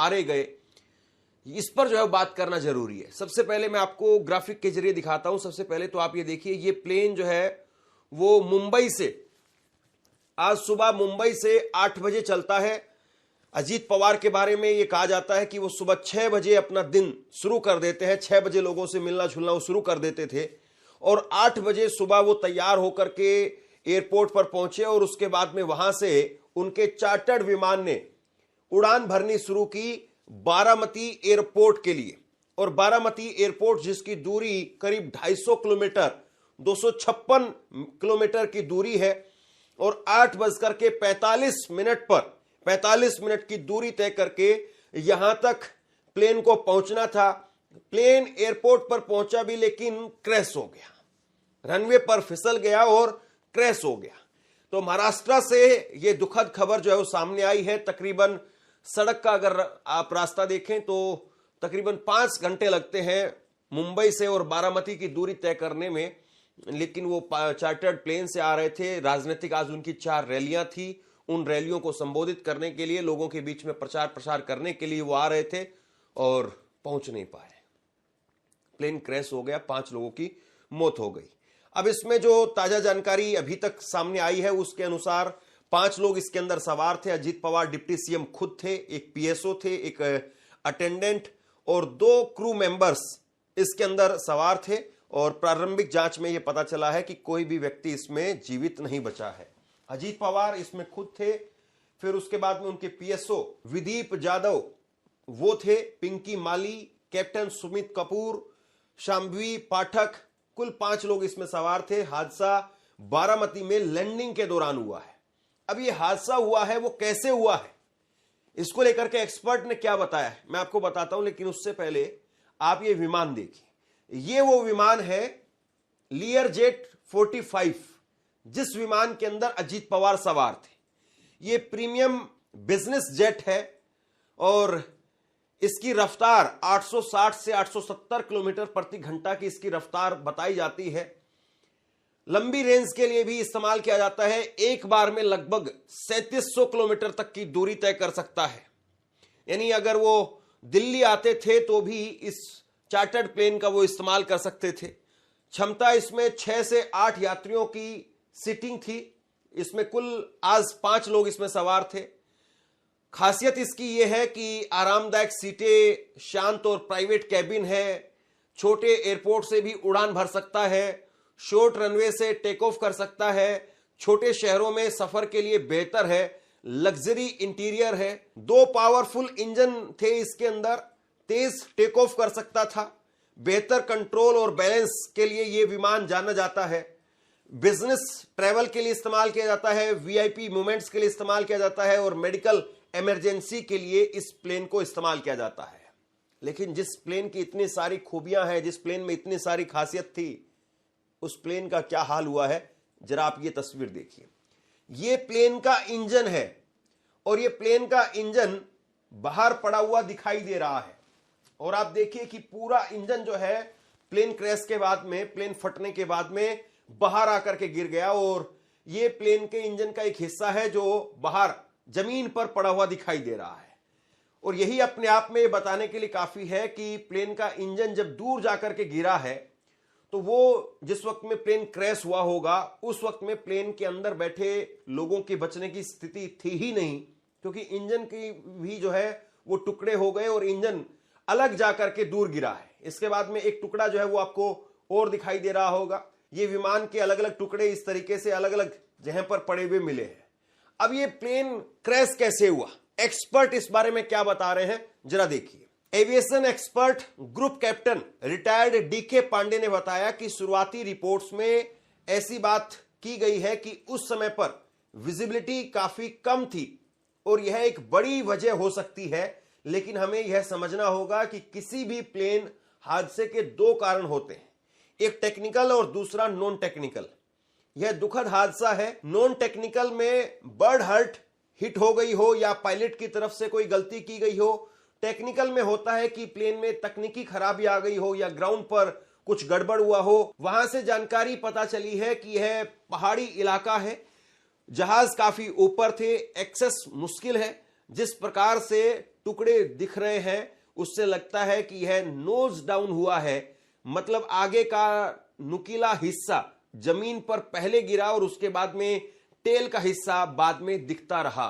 मारे गए, इस पर जो है बात करना जरूरी है। सबसे पहले मैं आपको ग्राफिक के जरिए दिखाता हूं। सबसे पहले तो आप ये देखिए, ये प्लेन जो है वो मुंबई से, आज सुबह मुंबई से 8 बजे चलता है। अजीत पवार के बारे में ये कहा जाता है कि वो सुबह 6 बजे अपना दिन शुरू कर देते हैं। 6 बजे लोगों से मिलना जुलना वो शुरू कर देते थे और 8 बजे सुबह वो तैयार होकर के एयरपोर्ट पर पहुंचे और उसके बाद में वहां से उनके चार्टर्ड विमान ने उड़ान भरनी शुरू की बारामती एयरपोर्ट के लिए। और बारामती एयरपोर्ट जिसकी दूरी करीब 250 किलोमीटर, 256 किलोमीटर की दूरी है और 8:45 पर 45 मिनट की दूरी तय करके यहां तक प्लेन को पहुंचना था। प्लेन एयरपोर्ट पर पहुंचा भी लेकिन क्रैश हो गया, रनवे पर फिसल गया और क्रैश हो गया। तो महाराष्ट्र से यह दुखद खबर जो है वो सामने आई है। तकरीबन सड़क का अगर आप रास्ता देखें तो तकरीबन 5 घंटे लगते हैं मुंबई से और बारामती की दूरी तय करने में, लेकिन वो चार्टर्ड प्लेन से आ रहे थे। राजनीतिक आज उनकी 4 रैलियां थी, उन रैलियों को संबोधित करने के लिए, लोगों के बीच में प्रचार प्रसार करने के लिए वो आ रहे थे और पहुंच नहीं पाए। प्लेन क्रैश हो गया, 5 लोगों की मौत हो गई। अब इसमें जो ताजा जानकारी अभी तक सामने आई है उसके अनुसार 5 लोग इसके अंदर सवार थे। अजीत पवार डिप्टी सीएम खुद थे, एक पीएसओ थे, एक अटेंडेंट और 2 क्रू मेंबर्स इसके अंदर सवार थे। और प्रारंभिक जांच में यह पता चला है कि कोई भी व्यक्ति इसमें जीवित नहीं बचा है। अजीत पवार इसमें खुद थे, फिर उसके बाद में उनके पीएसओ विदीप जाधव वो थे, पिंकी माली, कैप्टन सुमित कपूर, शाम्भवी पाठक, कुल 5 लोग इसमें सवार थे। हादसा बारामती में लैंडिंग के दौरान हुआ है। अब ये हादसा हुआ है वो कैसे हुआ है, इसको लेकर के एक्सपर्ट ने क्या बताया है मैं आपको बताता हूं, लेकिन उससे पहले आप ये विमान देखिए। ये वो विमान है लियर जेट 45, जिस विमान के अंदर अजीत पवार सवार थे। ये प्रीमियम बिजनेस जेट है और इसकी रफ्तार 860 से 870 किलोमीटर प्रति घंटा की इसकी रफ्तार बताई जाती है। लंबी रेंज के लिए भी इस्तेमाल किया जाता है। एक बार में लगभग 3700 किलोमीटर तक की दूरी तय कर सकता है। यानी अगर वो दिल्ली आते थे तो भी इस चार्टर्ड प्लेन का वो इस्तेमाल कर सकते थे। क्षमता इसमें 6 से 8 यात्रियों की सीटिंग थी। इसमें कुल आज 5 लोग इसमें सवार थे। खासियत इसकी यह है कि आरामदायक सीटें, शांत और प्राइवेट कैबिन है, छोटे एयरपोर्ट से भी उड़ान भर सकता है, शॉर्ट रनवे से टेक ऑफ कर सकता है, छोटे शहरों में सफर के लिए बेहतर है, लग्जरी इंटीरियर है। 2 पावरफुल इंजन थे इसके अंदर, तेज टेक ऑफ कर सकता था, बेहतर कंट्रोल और बैलेंस के लिए यह विमान जाना जाता है। बिजनेस ट्रैवल के लिए इस्तेमाल किया जाता है, वीआईपी मूवमेंट्स के लिए इस्तेमाल किया जाता है और मेडिकल इमरजेंसी के लिए इस प्लेन को इस्तेमाल किया जाता है। लेकिन जिस प्लेन की इतनी सारी खूबियां हैं, जिस प्लेन में इतनी सारी खासियत थी, उस प्लेन का क्या हाल हुआ है जरा आप ये तस्वीर देखिए। ये प्लेन का इंजन है और ये प्लेन का इंजन बाहर पड़ा हुआ दिखाई दे रहा है। और आप देखिए कि पूरा इंजन जो है प्लेन क्रैश के बाद में, प्लेन फटने के बाद में बाहर आकर के गिर गया और ये प्लेन के इंजन का एक हिस्सा है जो बाहर जमीन पर पड़ा हुआ दिखाई दे रहा है। और यही अपने आप में बताने के लिए काफी है कि प्लेन का इंजन जब दूर जाकर के गिरा है तो वो जिस वक्त में प्लेन क्रैश हुआ होगा उस वक्त में प्लेन के अंदर बैठे लोगों के बचने की स्थिति थी ही नहीं, क्योंकि इंजन की भी जो है वो टुकड़े हो गए और इंजन अलग जाकर के दूर गिरा है। इसके बाद में एक टुकड़ा जो है वो आपको और दिखाई दे रहा होगा। ये विमान के अलग अलग टुकड़े इस तरीके से अलग अलग जगह पर पड़े हुए मिले हैं। अब ये प्लेन क्रैश कैसे हुआ, एक्सपर्ट इस बारे में क्या बता रहे हैं जरा देखिए। Aviation expert group captain retired DK Pandey ने बताया कि शुरुआती रिपोर्ट्स में ऐसी बात की गई है कि उस समय पर विजिबिलिटी काफी कम थी और यह एक बड़ी वजह हो सकती है। लेकिन हमें यह समझना होगा कि किसी भी प्लेन हादसे के 2 कारण होते हैं, एक टेक्निकल और दूसरा नॉन टेक्निकल। यह दुखद हादसा है। नॉन टेक्निकल में बर्ड हर्ट हिट हो गई हो या पायलट की तरफ से कोई गलती की गई हो। टेक्निकल में होता है कि प्लेन में तकनीकी खराबी आ गई हो या ग्राउंड पर कुछ गड़बड़ हुआ हो। वहां से जानकारी पता चली है कि यह पहाड़ी इलाका है, जहाज काफी ऊपर थे, एक्सेस मुश्किल है। जिस प्रकार से टुकड़े दिख रहे हैं उससे लगता है कि यह नोज डाउन हुआ है, मतलब आगे का नुकीला हिस्सा जमीन पर पहले गिरा और उसके बाद में टेल का हिस्सा बाद में दिखता रहा।